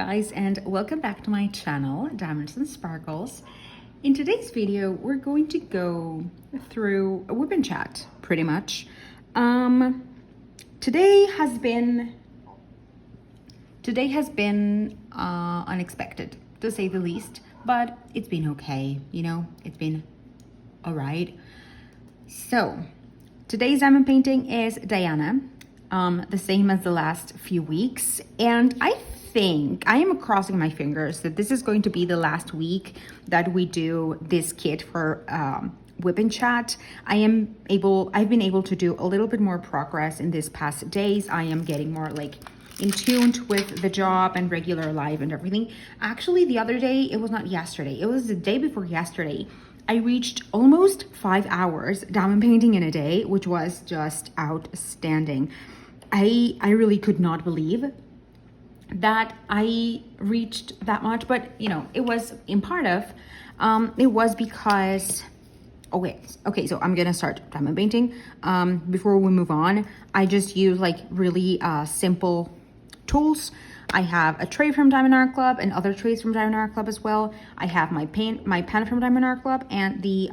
guys, and welcome back to my channel, Diamonds and Sparkles. In today's video, we're going to go through a WIP and CHAT, pretty much. Today has been unexpected, to say the least, but it's been okay, you know, it's been all right. So today's diamond painting is Diana, the same as the last few weeks, and I am crossing my fingers that this is going to be the last week that we do this kit for WIP and CHAT. I've been able to do a little bit more progress in these past days. I am getting more like in tune with the job and regular life and everything. Actually, the other day, it was not yesterday, it was the day before yesterday, I reached almost 5 hours diamond painting in a day, which was just outstanding. I really could not believe that I reached that much, but you know, it was in part of, it was because, okay, so I'm gonna start diamond painting. Before we move on, I just use like really simple tools. I have a tray from Diamond Art Club and other trays from Diamond Art Club as well. I have my pen from Diamond Art Club and the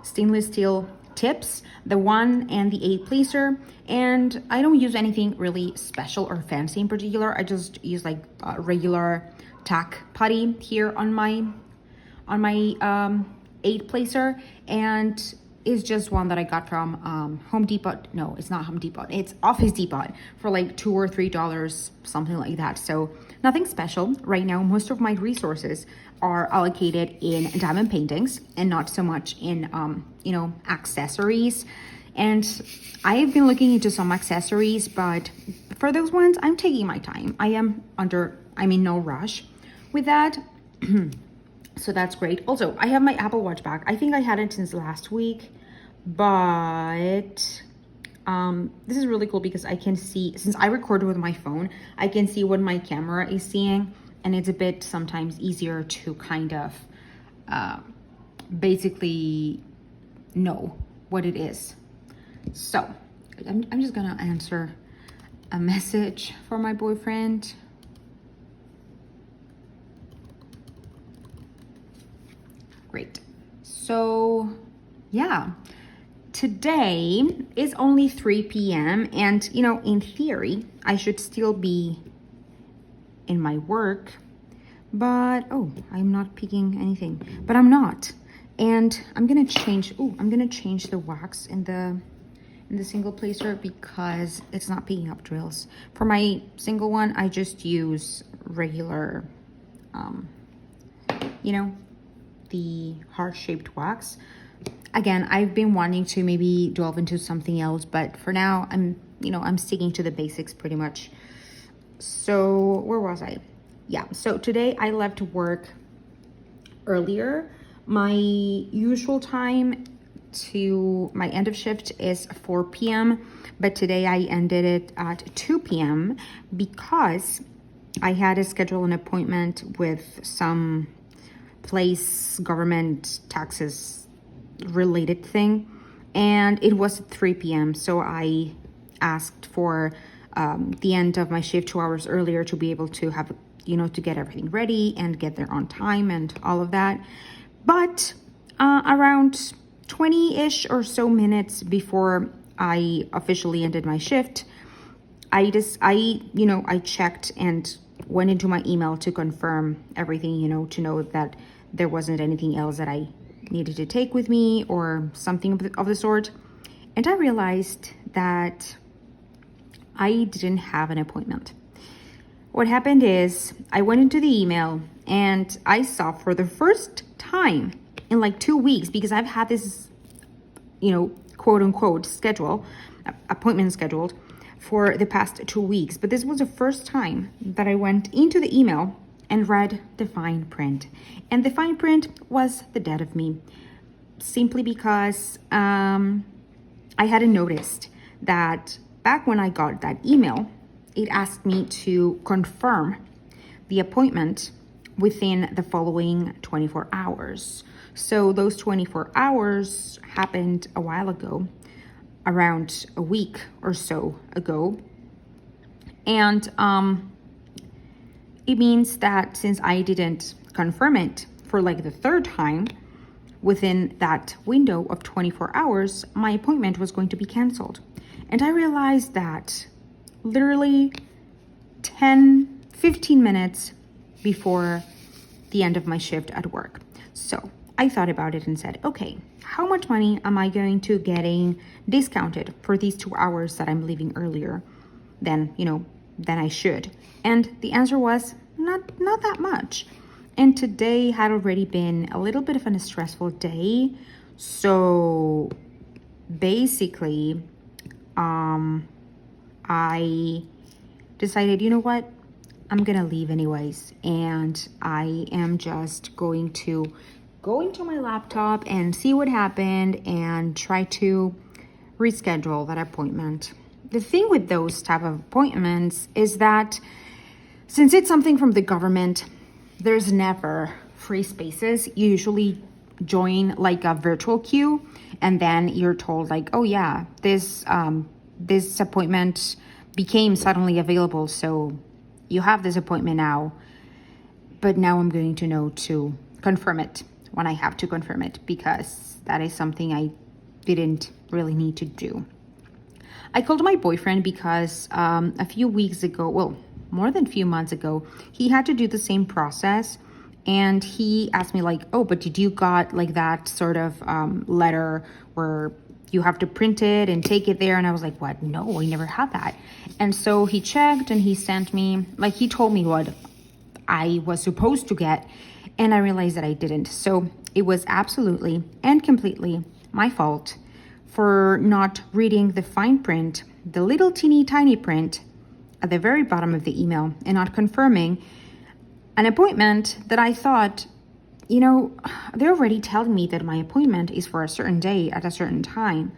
stainless steel tips, the 1 and the 8 placer, and I don't use anything really special or fancy in particular. I just use like a regular tack putty here on my 8 placer, and is just one that I got from Home Depot. No, it's not Home Depot, it's Office Depot for like $2 or $3, something like that. So nothing special right now. Most of my resources are allocated in diamond paintings and not so much in you know, accessories. And I've been looking into some accessories, but for those ones, I'm taking my time. I'm in no rush with that. So that's great. Also, I have my Apple Watch back. I think I had it since last week, but this is really cool because I can see, since I record with my phone, I can see what my camera is seeing, and it's a bit sometimes easier to kind of basically know what it is. So I'm just gonna answer a message for my boyfriend. Great. So yeah, today is only 3 p.m. and you know, in theory, I should still be in my work, but oh, I'm not picking anything, but I'm not. And I'm gonna change the wax in the single placer because it's not picking up drills. For my single one, I just use regular, you know, the heart-shaped wax. Again, I've been wanting to maybe delve into something else, but for now, I'm sticking to the basics pretty much. So where was I? Yeah, so today I left work earlier. My usual time to my end of shift is 4 p.m. but today I ended it at 2 p.m. because I had to schedule an appointment with some place, government taxes related thing, and it was at 3 p.m. so I asked for the end of my shift 2 hours earlier to be able to have, you know, to get everything ready and get there on time and all of that. But around 20-ish or so minutes before I officially ended my shift, I checked and went into my email to confirm everything, you know, to know that there wasn't anything else that I needed to take with me or something of the sort. And I realized that I didn't have an appointment. What happened is I went into the email and I saw for the first time in like 2 weeks, because I've had this, you know, quote unquote appointment scheduled for the past 2 weeks, but this was the first time that I went into the email and read the fine print. And the fine print was the death of me, simply because I hadn't noticed that back when I got that email, it asked me to confirm the appointment within the following 24 hours. So those 24 hours happened a while ago, around a week or so ago. And it means that since I didn't confirm it for like the third time within that window of 24 hours, my appointment was going to be canceled. And I realized that literally 15 minutes before the end of my shift at work. So I thought about it and said, okay, how much money am I going to getting discounted for these 2 hours that I'm leaving earlier than I should? And the answer was not that much. And today had already been a little bit of a stressful day. So basically, I decided, you know what? I'm gonna leave anyways, and I am just going to go into my laptop and see what happened and try to reschedule that appointment. The thing with those type of appointments is that since it's something from the government, there's never free spaces. You usually join like a virtual queue, and then you're told like, oh yeah, this appointment became suddenly available, so you have this appointment now, but now I'm going to know to confirm it when I have to confirm it, because that is something I didn't really need to do. I called my boyfriend because a few weeks ago, well, more than a few months ago, he had to do the same process, and he asked me like, oh, but did you got like that sort of letter where you have to print it and take it there? And I was like, what? No, I never had that. And so he checked and he sent me, like he told me what I was supposed to get, and I realized that I didn't. So it was absolutely and completely my fault for not reading the fine print, the little teeny tiny print at the very bottom of the email, and not confirming an appointment that I thought, they're already telling me that my appointment is for a certain day at a certain time.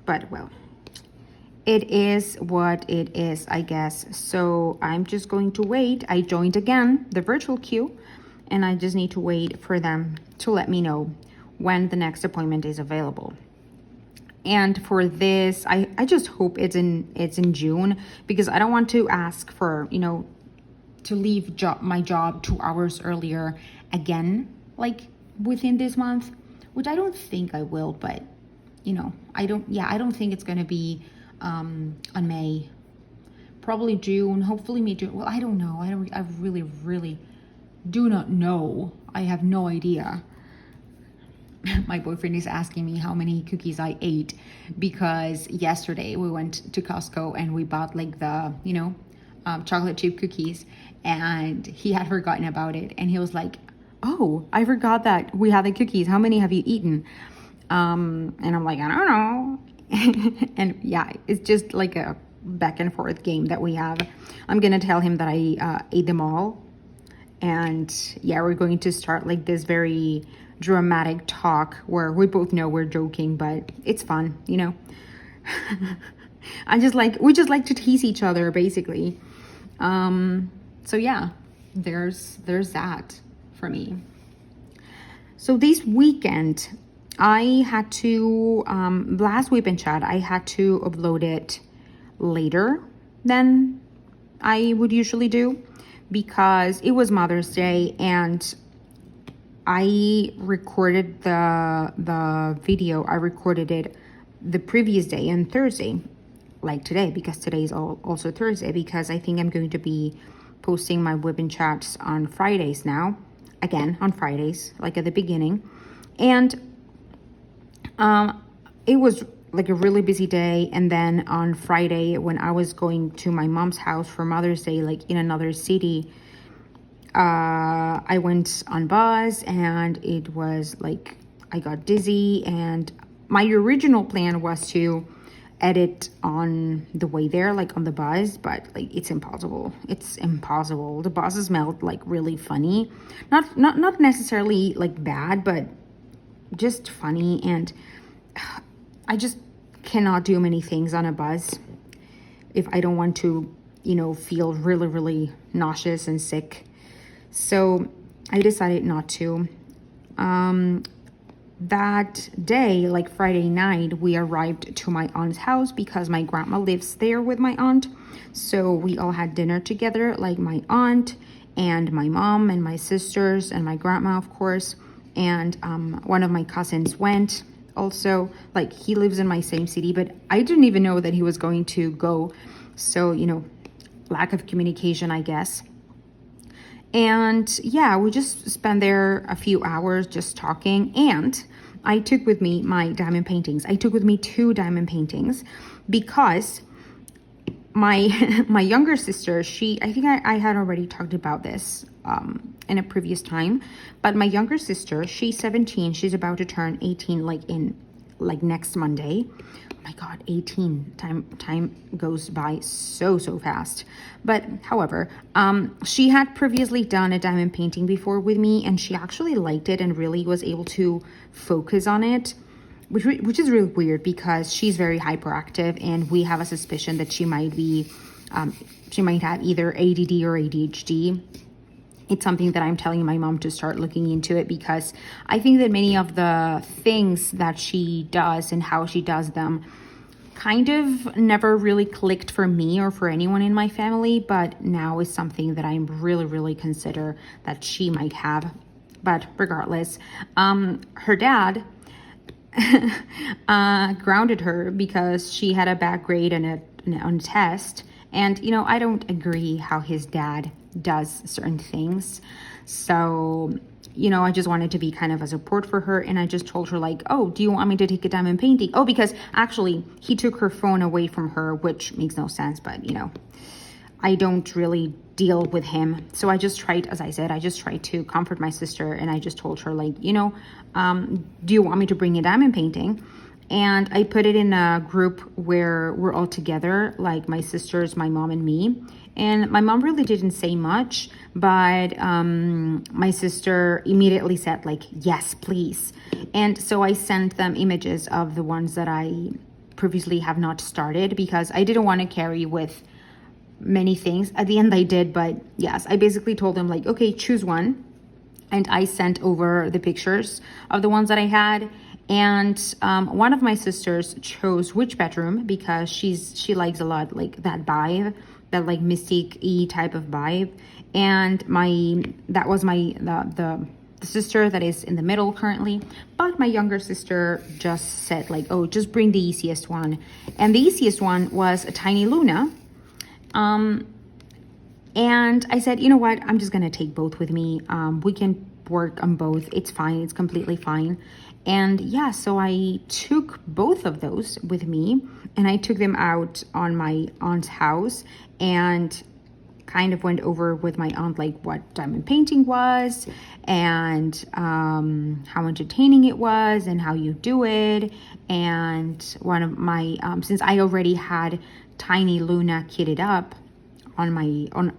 But well, it is what it is, I guess. So I'm just going to wait. I joined again the virtual queue, and I just need to wait for them to let me know when the next appointment is available. And for this, I just hope it's in June, because I don't want to ask for, to leave my job 2 hours earlier again, like within this month, which I don't think I will, but I don't think it's going to be on May, probably June, hopefully May, June. Well, I don't know. I really, really do not know. I have no idea. My boyfriend is asking me how many cookies I ate, because yesterday we went to Costco and we bought like the, chocolate chip cookies, and he had forgotten about it. And he was like, oh, I forgot that we had the cookies. How many have you eaten? And I'm like, I don't know. And yeah, it's just like a back and forth game that we have. I'm going to tell him that I ate them all. And yeah, we're going to start like this very dramatic talk where we both know we're joking, but it's fun, we just like to tease each other, basically. So yeah, there's that for me. So this weekend, I had to, last WIP and CHAT, I had to upload it later than I would usually do, because it was Mother's Day, and I recorded the video. I recorded it the previous day on Thursday, like today, because today is also Thursday, because I think I'm going to be posting my WIP and chats on Fridays now, again on Fridays, like at the beginning. And it was like a really busy day. And then on Friday, when I was going to my mom's house for Mother's Day, like in another city, I went on bus, and it was like I got dizzy, and my original plan was to edit on the way there, like on the bus, but like it's impossible. The buses smelled like really funny, not necessarily like bad, but just funny. And I just cannot do many things on a bus if I don't want to feel really, really nauseous and sick. So I decided not to. that day, like Friday night, we arrived to my aunt's house because my grandma lives there with my aunt. So we all had dinner together, like my aunt and my mom and my sisters and my grandma, of course. And one of my cousins went also. Like, he lives in my same city, but I didn't even know that he was going to go. So, lack of communication, I guess. And yeah, we just spent there a few hours just talking. And I took with me my diamond paintings. I took with me 2 diamond paintings because my my younger sister, I think I had already talked about this in a previous time, but my younger sister, she's 17. She's about to turn 18 like next Monday. Oh my God, 18. Time goes by so fast. But however, she had previously done a diamond painting before with me, and she actually liked it and really was able to focus on it, which is really weird because she's very hyperactive, and we have a suspicion that she might have either ADD or ADHD. It's something that I'm telling my mom to start looking into it, because I think that many of the things that she does and how she does them kind of never really clicked for me or for anyone in my family, but now is something that I'm really consider that she might have. But regardless, her dad grounded her because she had a bad grade on a test. And, I don't agree how his dad does certain things. So, I just wanted to be kind of a support for her. And I just told her, like, oh, do you want me to take a diamond painting? Oh, because actually he took her phone away from her, which makes no sense. But, I don't really deal with him. So I just tried, as I said, to comfort my sister. And I just told her, like, do you want me to bring a diamond painting? And I put it in a group where we're all together, like my sisters, my mom, and me. And my mom really didn't say much, but my sister immediately said, like, yes, please. And so I sent them images of the ones that I previously have not started, because I didn't want to carry with many things. At the end I did, but yes, I basically told them, like, okay, choose one. And I sent over the pictures of the ones that I had. And one of my sisters chose Witch Bedroom because she likes a lot like that vibe, that like mystic-y type of vibe. And that was the sister that is in the middle currently. But my younger sister just said, like, oh, just bring the easiest one. And the easiest one was a tiny Luna. And I said, you know what, I'm just gonna take both with me. We can work on both. It's fine. It's completely fine. And yeah, so I took both of those with me, and I took them out on my aunt's house and kind of went over with my aunt, like, what diamond painting was, and how entertaining it was, and how you do it. And one of my since I already had Tiny Luna kitted up on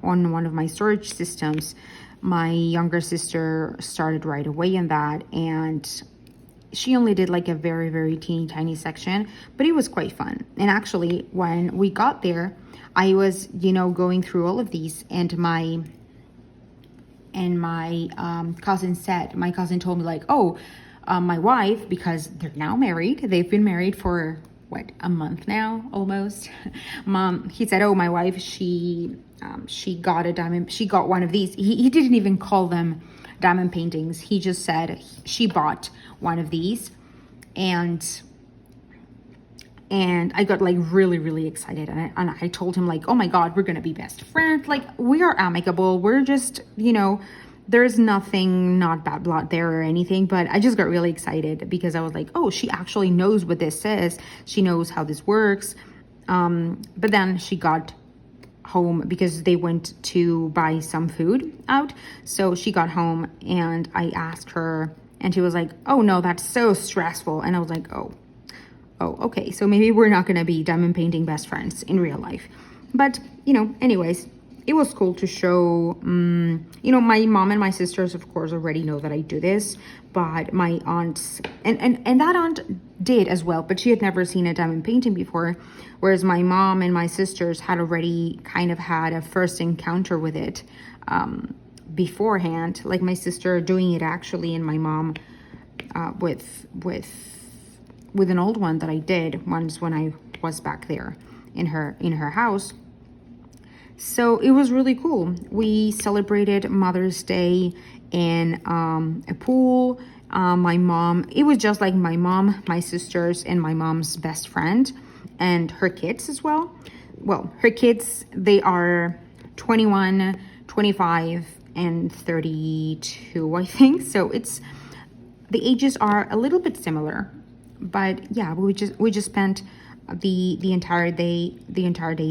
one of my storage systems, my younger sister started right away in that, and she only did like a very teeny tiny section, but it was quite fun. And actually, when we got there, I was going through all of these, and my cousin told me, like, oh, my wife, because they're now married, they've been married for a month now, almost. He said, oh, my wife, she got one of these. He didn't even call them diamond paintings. He just said she bought one of these, and I got like really excited, and I told him, like, oh my God, we're gonna be best friends. Like, we are amicable. We're just, there's nothing, not bad blood there or anything, but I just got really excited because I was like, oh, she actually knows what this says. She knows how this works. But then she got home because they went to buy some food out. So she got home, and I asked her, and she was like, oh no, that's so stressful. And I was like, oh, okay. So maybe we're not going to be diamond painting best friends in real life. But, anyways, it was cool to show, my mom and my sisters, of course, already know that I do this, but my aunts, and that aunt did as well, but she had never seen a diamond painting before, whereas my mom and my sisters had already kind of had a first encounter with it beforehand, like my sister doing it actually, and my mom with an old one that I did once when I was back there in her house. So it was really cool. We celebrated Mother's Day in a pool. My mom, it was just like my mom, my sisters, and my mom's best friend, and her kids as well. Well, her kids, they are 21, 25, and 32, I think. So it's, the ages are a little bit similar, but yeah, we just spent the entire day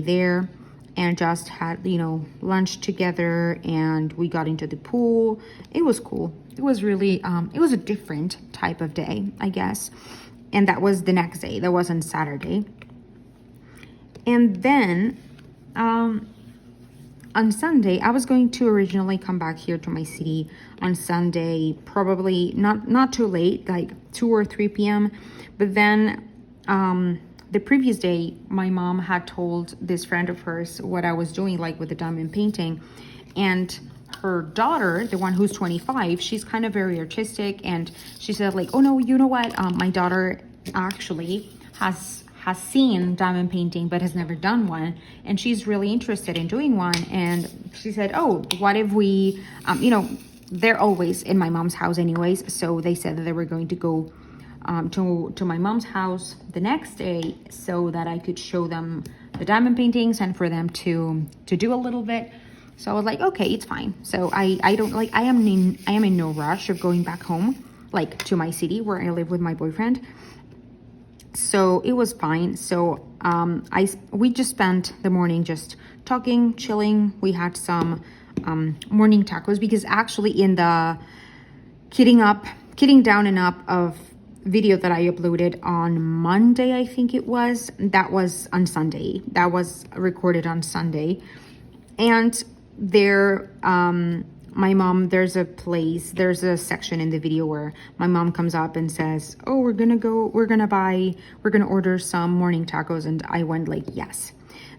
there, and just had, you know, lunch together, and we got into the pool. It was cool. It was really it was a different type of day, I guess. And that was the next day. That was on Saturday. And then on Sunday, I was going to originally come back here to my city on Sunday, probably not too late, like 2 or 3 p.m. But then the previous day, my mom had told this friend of hers what I was doing, like with the diamond painting. And her daughter, the one who's 25, she's kind of very artistic. And she said, like, oh no, you know what? My daughter actually has seen diamond painting but has never done one, and she's really interested in doing one. And she said, oh, what if we you know, they're always in my mom's house anyways, so they said that they were going to go to my mom's house the next day so that I could show them the diamond paintings and for them to do a little bit. So I was like, okay, it's fine. So I don't, like, I am in no rush of going back home, like to my city where I live with my boyfriend. So it was fine. So we just spent the morning just talking, chilling. We had some morning tacos, because actually in the kidding down and up of video that I uploaded on Monday, I think it was, that was on Sunday. That was recorded on Sunday. And there, my mom, there's a section in the video where my mom comes up and says, oh, we're gonna order some morning tacos. And I went like, yes,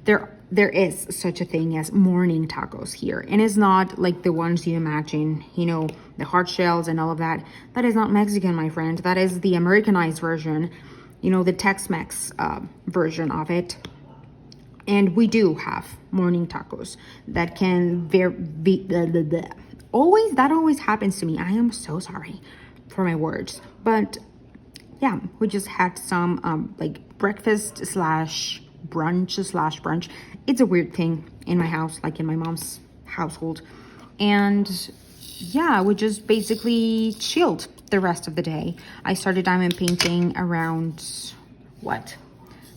there is such a thing as morning tacos here. And it's not like the ones you imagine, you know, the hard shells and all of that. That is not Mexican, my friend. That is the Americanized version, you know, the Tex-Mex version of it. And we do have morning tacos that can always happens to me. I am so sorry for my words. But yeah, we just had some like breakfast slash brunch. It's a weird thing in my house, like in my mom's household. And yeah, we just basically chilled the rest of the day. I started diamond painting around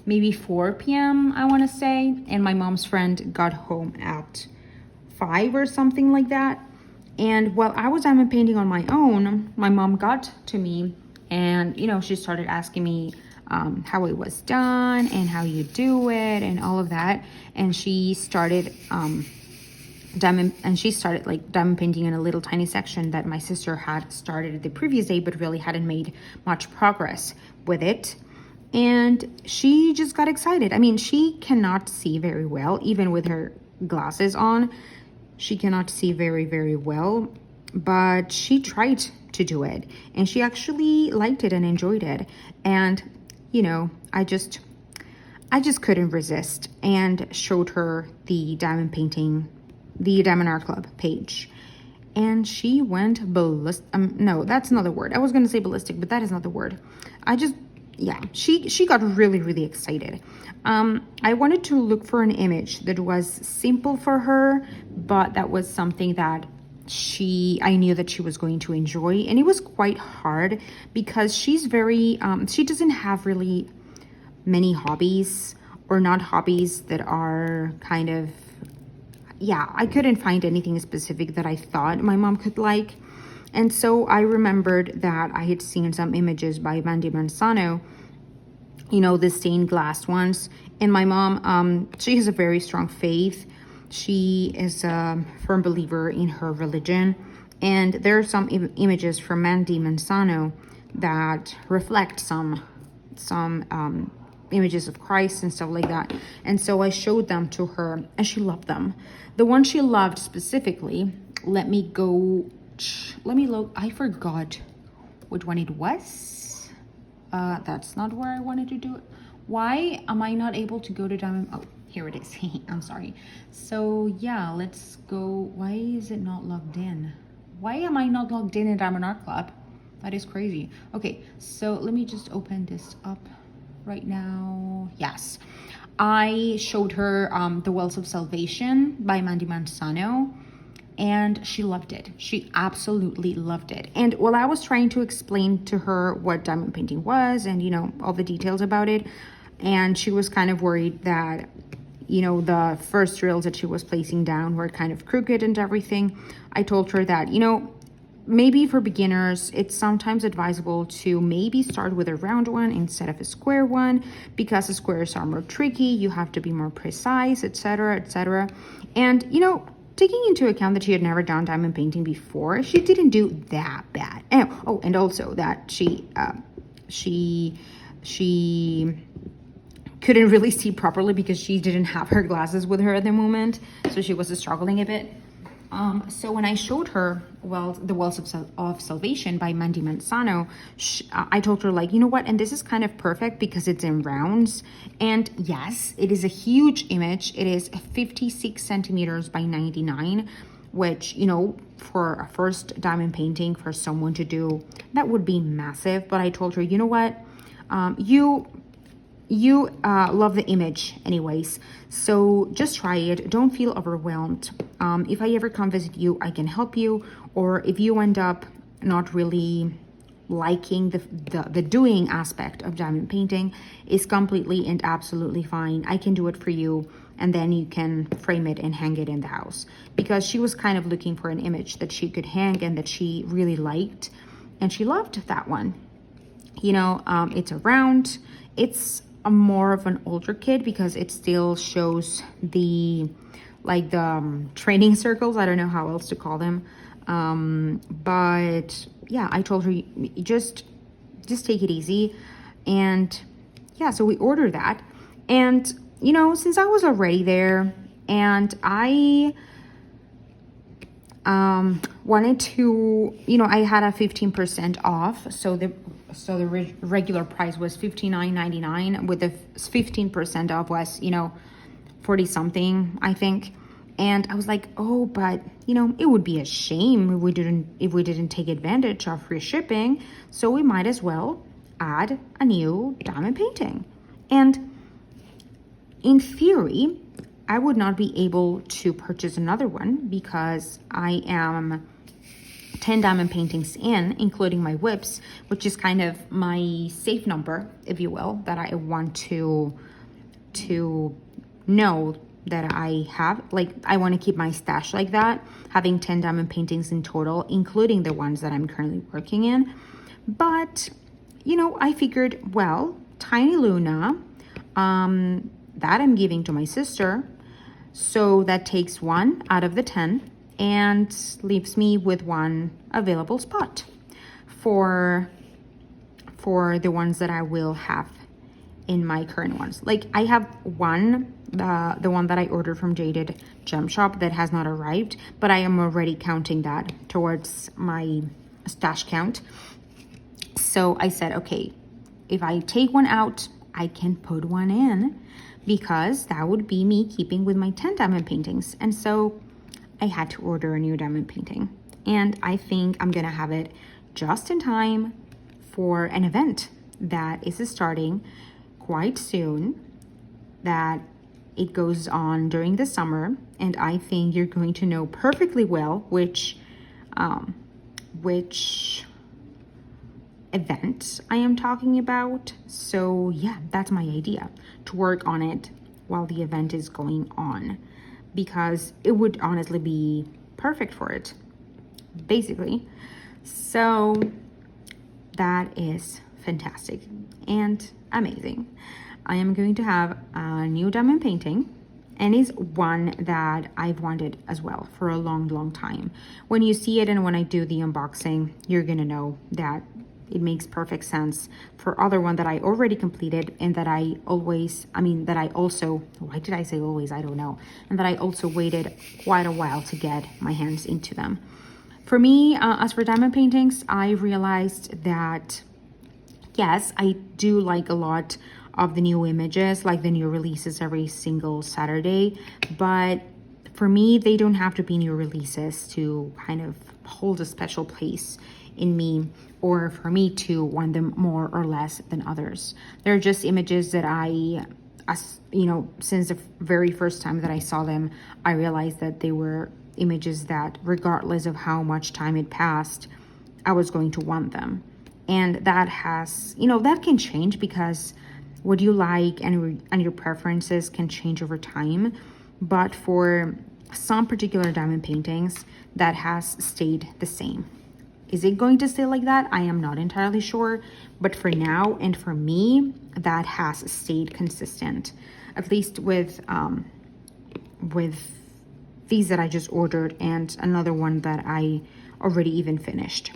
maybe 4 p.m. I want to say, and my mom's friend got home at 5 or something like that. And while I was diamond painting on my own, my mom got to me, and you know, she started asking me how it was done and how you do it and all of that. And she started diamond painting in a little tiny section that my sister had started the previous day but really hadn't made much progress with it. And she just got excited. I mean, she cannot see very well, even with her glasses on. She cannot see very, very well, but she tried to do it, and she actually liked it and enjoyed it. And, you know, I just couldn't resist and showed her the diamond painting, the Diamond Art Club page. And she went ballistic. No, that's not the word. I was going to say ballistic, but that is not the word. Yeah, she got really, really excited. I wanted to look for an image that was simple for her, but that was something that I knew that she was going to enjoy. And it was quite hard because she's very, she doesn't have really many hobbies, or not hobbies that are kind of, yeah, I couldn't find anything specific that I thought my mom could like. And so I remembered that I had seen some images by Mandy Manzano, you know, the stained glass ones. And my mom, she has a very strong faith. She is a firm believer in her religion. And there are some images from Mandy Manzano that reflect some images of Christ and stuff like that. And so I showed them to her, and she loved them. The one she loved specifically, let me look. I forgot which one it was. That's not where I wanted to do it. Why am I not able to go to diamond? Oh, here it is. I'm sorry. So yeah, let's go. Why is it not logged in? Why am I not logged in Diamond Art Club? That is crazy. Okay, so let me just open this up right now. Yes, I showed her The Wells of Salvation by Mandy Manzano, and she loved it. She absolutely loved it. And while I was trying to explain to her what diamond painting was and, you know, all the details about it, and she was kind of worried that, you know, the first drills that she was placing down were kind of crooked and everything, I told her that, you know, maybe for beginners, it's sometimes advisable to maybe start with a round one instead of a square one, because the squares are more tricky, you have to be more precise, etc., etc. And, you know, taking into account that she had never done diamond painting before, she didn't do that bad. And also that she couldn't really see properly because she didn't have her glasses with her at the moment, so she was struggling a bit. So when I showed her, well, The Wells of Salvation by Mandy Manzano, I told her, like, you know what, and this is kind of perfect because it's in rounds. And yes, it is a huge image. It is 56 centimeters by 99, which, you know, for a first diamond painting for someone to do, that would be massive. But I told her, you know what, you love the image anyways, so just try it. Don't feel overwhelmed. If I ever come visit you, I can help you. Or if you end up not really liking the doing aspect of diamond painting, is completely and absolutely fine. I can do it for you, and then you can frame it and hang it in the house. Because she was kind of looking for an image that she could hang and that she really liked, and she loved that one. You know, it's a round. It's a more of an older kid because it still shows the training circles. I don't know how else to call them. But yeah, I told her, just take it easy. And yeah, so we ordered that. And, you know, since I was already there and I wanted to, you know, I had a 15% off. So the regular price was $59.99, with the 15% off was, you know, 40 something, I think. And I was like, oh, but, you know, it would be a shame if we didn't take advantage of free shipping. So we might as well add a new diamond painting. And in theory, I would not be able to purchase another one because I am 10 diamond paintings in, including my WIPs, which is kind of my safe number, if you will, that I want to know that I have. Like, I want to keep my stash like that, having 10 diamond paintings in total, including the ones that I'm currently working in. But, you know, I figured, well, Tiny Luna, that I'm giving to my sister, so that takes 1 out of the 10 and leaves me with 1 available spot for the ones that I will have in my current ones. Like, I have one, the one that I ordered from Jaded Gem Shop that has not arrived, but I am already counting that towards my stash count. So I said, okay, if I take 1 out, I can put 1 in, because that would be me keeping with my 10 diamond paintings. And so I had to order a new diamond painting. And I think I'm gonna have it just in time for an event that is starting quite soon, that it goes on during the summer. And I think you're going to know perfectly well which event I am talking about. So yeah, that's my idea, to work on it while the event is going on, because it would honestly be perfect for it, basically. So that is fantastic and amazing. I am going to have a new diamond painting, and it's one that I've wanted as well for a long time. When you see it and when I do the unboxing, you're gonna know that it makes perfect sense for other one that I already completed, and that I also, why did I say always? I don't know. And that I also waited quite a while to get my hands into them. For me, as for diamond paintings, I realized that yes, I do like a lot of the new images, like the new releases every single Saturday, but for me, they don't have to be new releases to kind of hold a special place in me, or for me to want them more or less than others. They're just images that as you know, since the very first time that I saw them, I realized that they were images that regardless of how much time it passed, I was going to want them. And that has, that can change because what you like and your preferences can change over time. But for some particular diamond paintings, that has stayed the same. Is it going to stay like that? I am not entirely sure. But for now and for me, that has stayed consistent, at least with these that I just ordered and another one that I already even finished.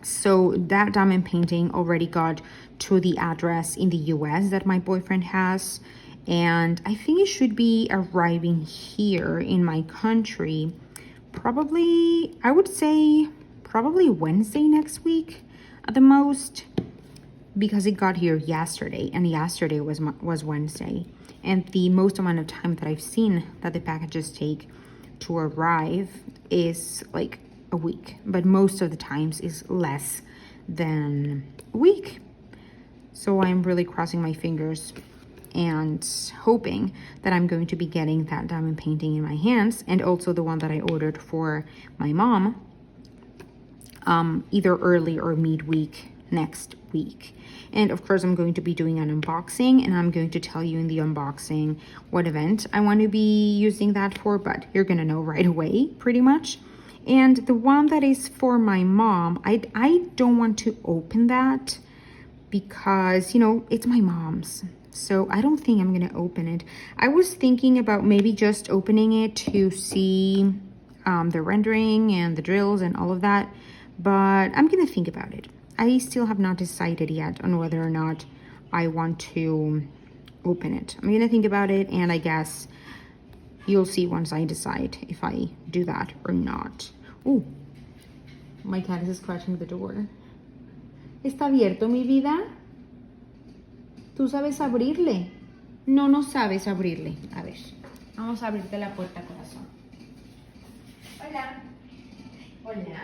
So that diamond painting already got to the address in the US that my boyfriend has. And I think it should be arriving here in my country probably, I would say, probably Wednesday next week at the most, because it got here yesterday, and yesterday was Wednesday. And the most amount of time that I've seen that the packages take to arrive is like a week, but most of the times is less than a week. So I'm really crossing my fingers and hoping that I'm going to be getting that diamond painting in my hands, and also the one that I ordered for my mom, either early or midweek next week. And of course, I'm going to be doing an unboxing, and I'm going to tell you in the unboxing what event I want to be using that for, but you're gonna know right away, pretty much. And the one that is for my mom, I don't want to open that because, it's my mom's. So I don't think I'm going to open it. I was thinking about maybe just opening it to see the rendering and the drills and all of that. But I'm going to think about it. I still have not decided yet on whether or not I want to open it. I'm going to think about it, and I guess you'll see once I decide if I do that or not. Oh, my cat is scratching the door. ¿Está abierto, mi vida? ¿Tú sabes abrirle? No, no sabes abrirle. A ver, vamos a abrirte la puerta, corazón. Hola. Hola.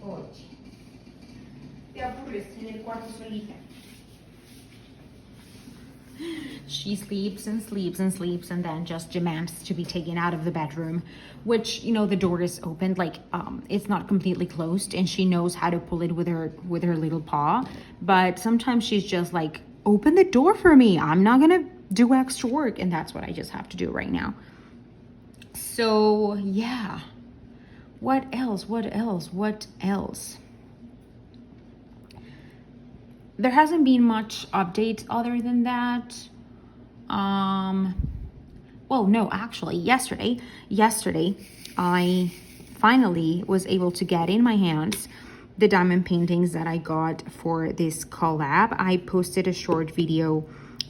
Oye. Te aburres en el cuarto solita. She sleeps and sleeps and sleeps and then just demands to be taken out of the bedroom, which, the door is opened, like it's not completely closed, and she knows how to pull it with her little paw. But sometimes she's just like, open the door for me. I'm not gonna do extra work. And that's what I just have to do right now. So yeah. What else? There hasn't been much updates other than that. Well, no, actually, yesterday, I finally was able to get in my hands the diamond paintings that I got for this collab. I posted a short video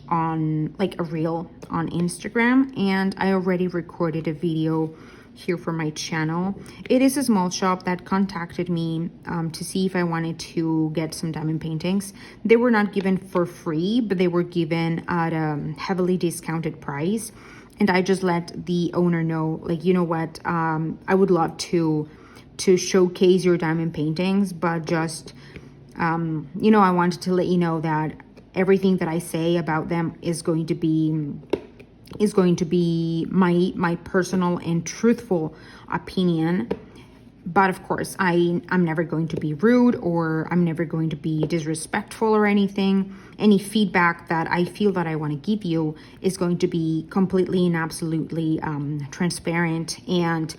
on, like a reel on Instagram, and I already recorded a video here for my channel. It is a small shop that contacted me to see if I wanted to get some diamond paintings. They were not given for free, but they were given at a heavily discounted price. And I just let the owner know, like, you know what, I would love to showcase your diamond paintings, but just, I wanted to let you know that everything that I say about them is going to be my personal and truthful opinion. But of course, I'm never going to be rude, or I'm never going to be disrespectful or anything. Any feedback that I feel that I want to give you is going to be completely and absolutely transparent, and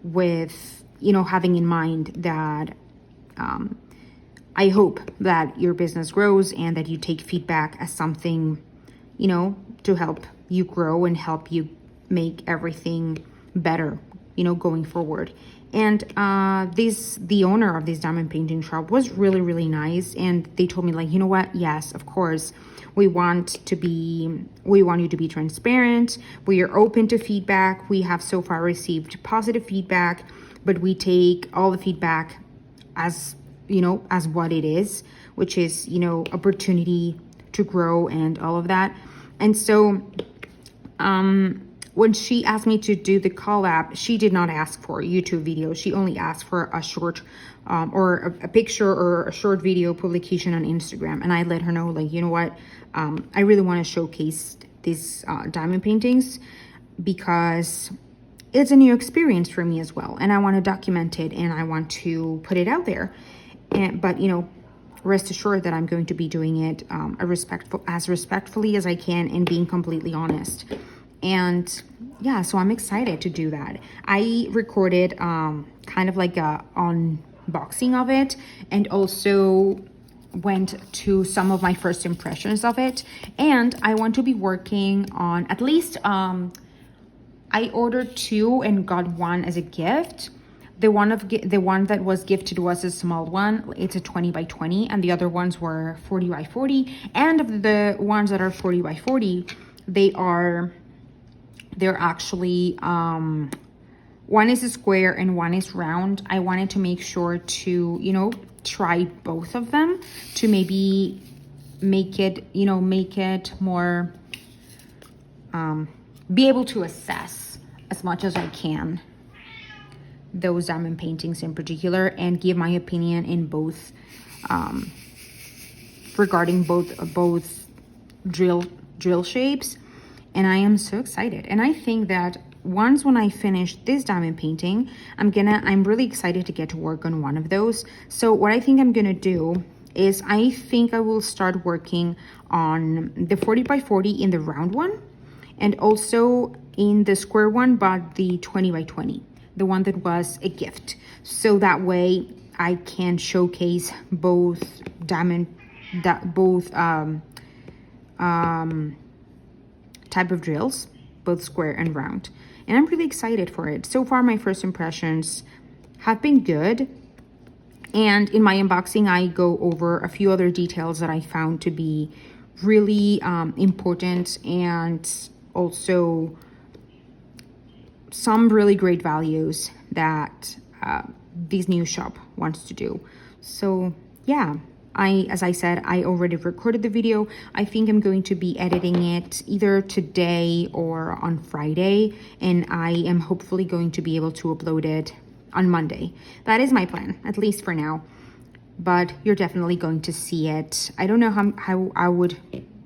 with, having in mind that I hope that your business grows and that you take feedback as something, to help you grow and help you make everything better, going forward. And the owner of this diamond painting shop was really, really nice. And they told me, like, you know what? Yes, of course, we want you to be transparent. We are open to feedback. We have so far received positive feedback. but we take all the feedback as, as what it is, which is, opportunity to grow and all of that. And so when she asked me to do the collab, she did not ask for a YouTube video. She only asked for a short or a picture or a short video publication on Instagram. And I let her know, like, you know what, I really want to showcase these diamond paintings because it's a new experience for me as well. And I want to document it and I want to put it out there. But, rest assured that I'm going to be doing it as respectfully as I can and being completely honest. And yeah, so I'm excited to do that. I recorded kind of like a unboxing of it, and also went to some of my first impressions of it. And I want to be working on at least, I ordered 2 and got 1 as a gift. The one that was gifted was a small one. It's a 20 by 20, and the other ones were 40 by 40. And of the ones that are 40 by 40, they're actually one is a square and one is round. I wanted to make sure to try both of them to maybe make it more be able to assess as much as I can those diamond paintings in particular, and give my opinion in both regarding both drill shapes. And I am so excited. And I think that once when I finish this diamond painting, I'm really excited to get to work on one of those. So what I think I'm gonna do is I think I will start working on the 40 by 40 in the round one, and also in the square one, but the 20 by 20, the one that was a gift. So that way I can showcase both type of drills, both square and round. And I'm really excited for it. So far, my first impressions have been good. And in my unboxing, I go over a few other details that I found to be really important, and also some really great values that this new shop wants to do. So yeah, as I said, I already recorded the video. I think I'm going to be editing it either today or on Friday, and I am hopefully going to be able to upload it on Monday. That is my plan, at least for now. But you're definitely going to see it. I don't know how I would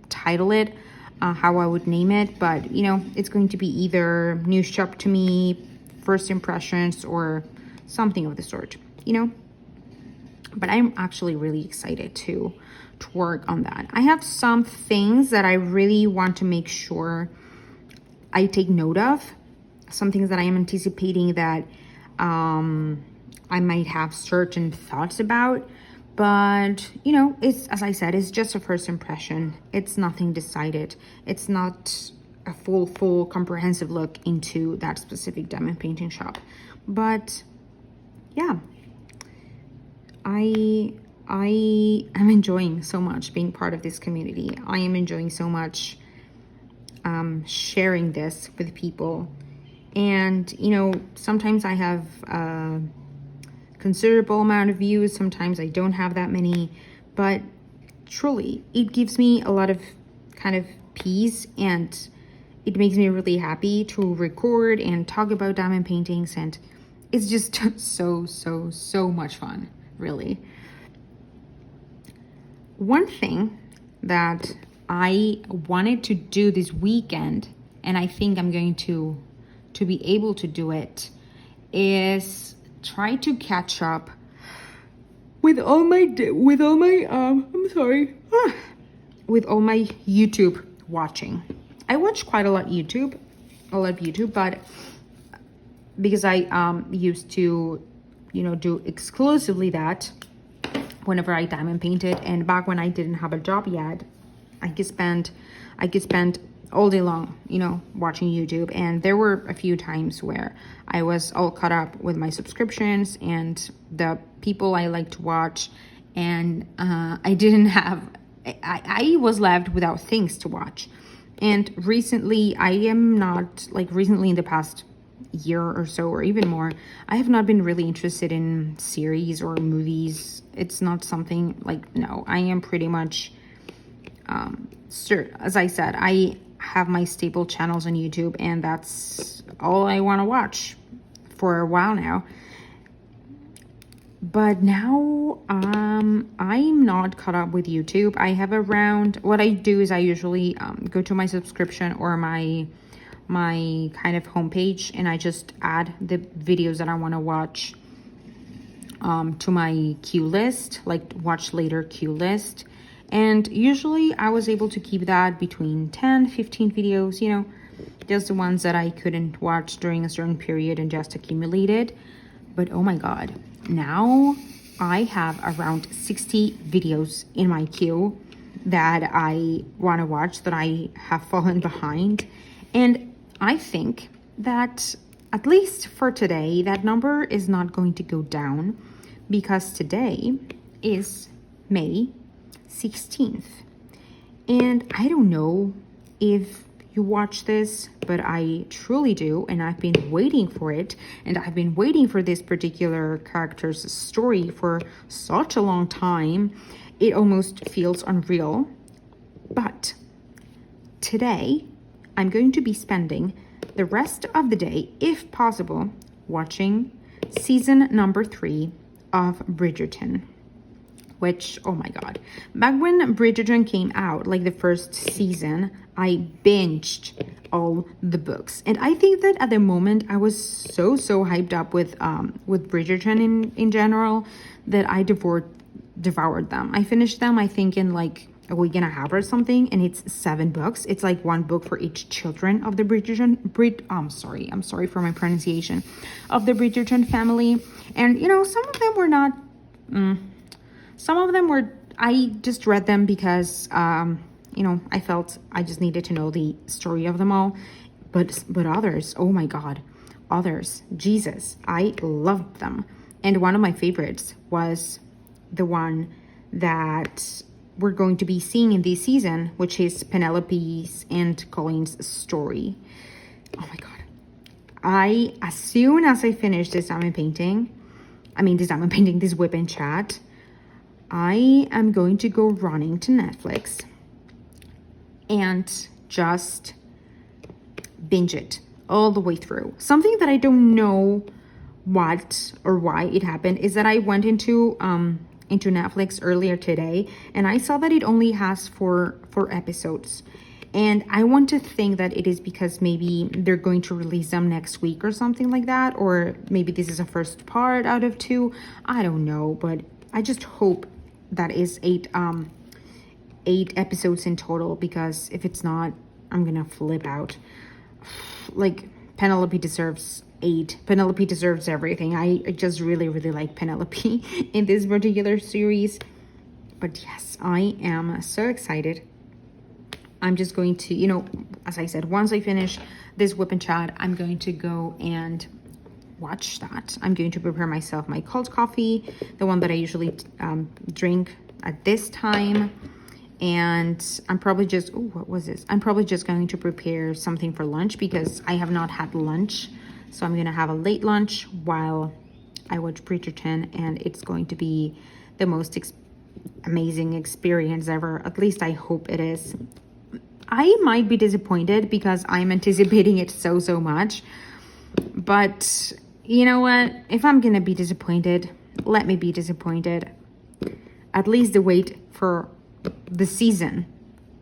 title it, how I would name it, but it's going to be either new shop to me, first impressions, or something of the sort, But I'm actually really excited to work on that. I have some things that I really want to make sure I take note of, some things that I am anticipating that I might have certain thoughts about. But, it's, as I said, it's just a first impression. It's nothing decided. It's not a full comprehensive look into that specific diamond painting shop. But yeah, I am enjoying so much being part of this community. I am enjoying so much sharing this with people. And, sometimes I have considerable amount of views, sometimes I don't have that many, but truly it gives me a lot of kind of peace, and it makes me really happy to record and talk about diamond paintings, and it's just so much fun, really. One thing that I wanted to do this weekend, and I think I'm going to be able to do it, is try to catch up with all my YouTube watching. I watch quite a lot of YouTube, but because I used to do exclusively that whenever I diamond painted, and back when I didn't have a job yet, I could spend all day long, watching YouTube. And there were a few times where I was all caught up with my subscriptions and the people I like to watch, and I was left without things to watch. And recently, recently in the past year or so, or even more, I have not been really interested in series or movies. It's not something like, no, I am pretty much, as I said, I have my staple channels on YouTube, and that's all I want to watch for a while now. But now I'm not caught up with YouTube. I have around, what I do is I usually go to my subscription or my kind of homepage, and I just add the videos that I want to watch to my queue list, like watch later queue list. And usually I was able to keep that between 10-15 videos, you know, just the ones that I couldn't watch during a certain period and just accumulated. But oh my god, now I have around 60 videos in my queue that I want to watch, that I have fallen behind. And I think that, at least for today, that number is not going to go down, because today is May 16th. And I don't know if you watch this, but I truly do, and I've been waiting for it, and I've been waiting for this particular character's story for such a long time. It almost feels unreal. But today I'm going to be spending the rest of the day, if possible, watching season number 3 of Bridgerton. Which, oh my god, back when Bridgerton came out, like the first season, I binged all the books. And I think that at the moment I was so hyped up with Bridgerton in general, that I devoured them. I finished them, I think, in like a week and a half or something, and it's 7 books. It's like 1 book for each children of the I'm sorry for my pronunciation, of the Bridgerton family. And you know, some of them were not some of them were, I just read them because you know, I felt I just needed to know the story of them all. But others, oh my god, others, Jesus, I loved them. And one of my favorites was the one that we're going to be seeing in this season, which is Penelope's and Colleen's story. Oh my god. As soon as I finish this diamond painting, this WIP and CHAT, I am going to go running to Netflix and just binge it all the way through. Something that I don't know what or why it happened is that I went into Netflix earlier today, and I saw that it only has 4 episodes. And I want to think that it is because maybe they're going to release them next week or something like that, or maybe this is a first part out of 2. I don't know, but I just hope that is 8 episodes in total, because if it's not, I'm gonna flip out. Like, Penelope deserves 8. Penelope deserves everything. I just really like Penelope in this particular series. But yes, I am so excited. I'm just going to, you know, as I said, once I finish this WIP and CHAT, I'm going to go and watch that. I'm going to prepare myself my cold coffee, the one that I usually drink at this time. And I'm probably just, oh, what was this? I'm probably just going to prepare something for lunch, because I have not had lunch. So I'm going to have a late lunch while I watch Bridgerton, and it's going to be the most amazing experience ever. At least I hope it is. I might be disappointed because I'm anticipating it so much. But you know what? If I'm going to be disappointed, let me be disappointed. At least the wait for the season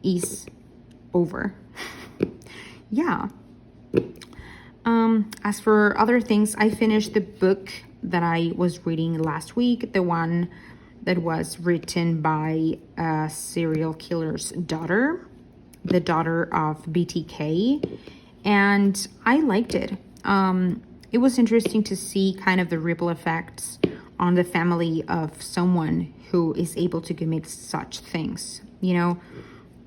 is over. Yeah. As for other things, I finished the book that I was reading last week, the one that was written by a serial killer's daughter, the daughter of BTK, and I liked it. It was interesting to see kind of the ripple effects on the family of someone who is able to commit such things, you know.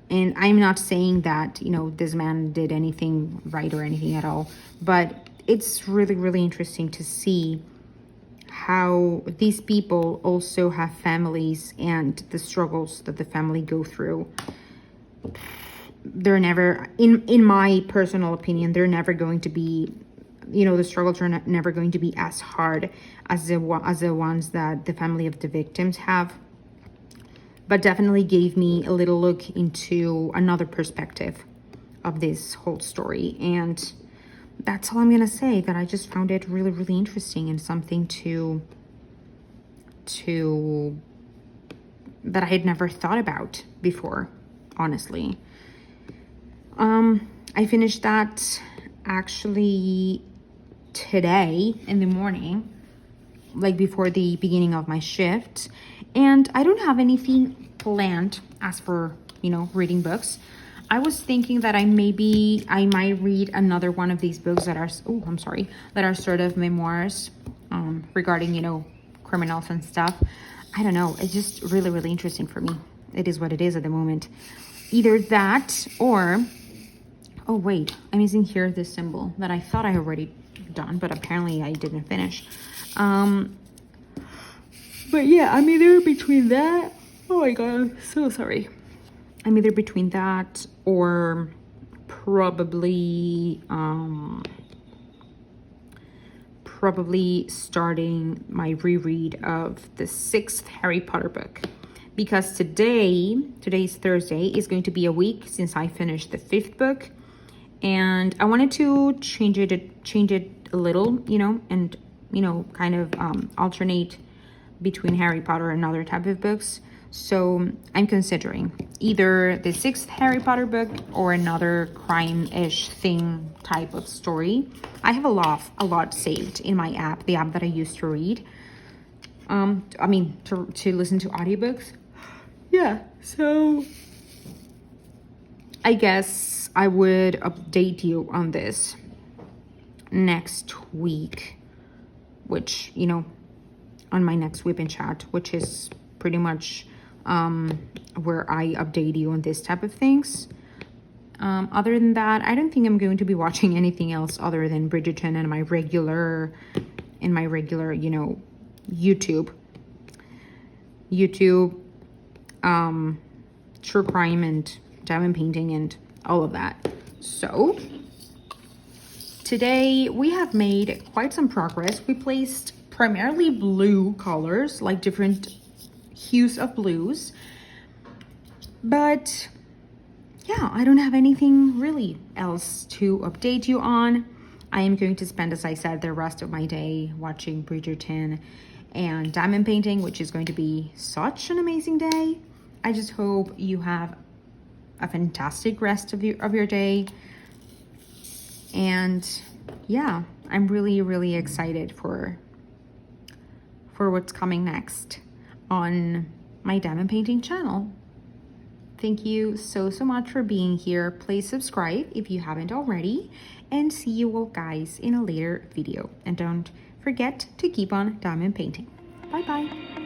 And I'm not saying that, you know, this man did anything right or anything at all, but it's really interesting to see how these people also have families and the struggles that the family go through. They're never, in my personal opinion, they're never going to be you know, the struggles are never going to be as hard as the ones that the family of the victims have, but definitely gave me a little look into another perspective of this whole story. And that's all I'm gonna say, that I just found it really, really interesting and something that I had never thought about before, honestly. I finished that actually today in the morning, like before the beginning of my shift, and I don't have anything planned as for, you know, reading books. I was thinking that I might read another one of these books that are, that are sort of memoirs regarding, you know, criminals and stuff. I don't know, it's just really, really interesting for me. It is what it is at the moment. Either that or, oh wait, I'm using here this symbol that I thought I already done, but apparently I didn't finish. But yeah, I'm either between that, oh my god, I'm so sorry. I'm either between that or probably starting my reread of the 6th Harry Potter book, because today's Thursday, is going to be a week since I finished the 5th book, and I wanted to change it a little, you know, and, you know, kind of alternate between Harry Potter and other type of books. So I'm considering either the 6th Harry Potter book or another crime-ish thing type of story. I have a lot saved in my app, the app that I used to read. To listen to audiobooks. Yeah, so I guess I would update you on this next week, which, you know, on my next WIP and CHAT, which is pretty much where I update you on this type of things. Other than that, I don't think I'm going to be watching anything else other than Bridgerton and my regular, you know, YouTube, true crime and diamond painting and all of that. So today we have made quite some progress. We placed primarily blue colors, like different hues of blues, but yeah, I don't have anything really else to update you on. I am going to spend, as I said, the rest of my day watching Bridgerton and diamond painting, which is going to be such an amazing day. I just hope you have a fantastic rest of your day. And yeah, I'm really, really excited for what's coming next on my diamond painting channel. Thank you so much for being here. Please subscribe if you haven't already, and see you all guys in a later video. And don't forget to keep on diamond painting. Bye bye.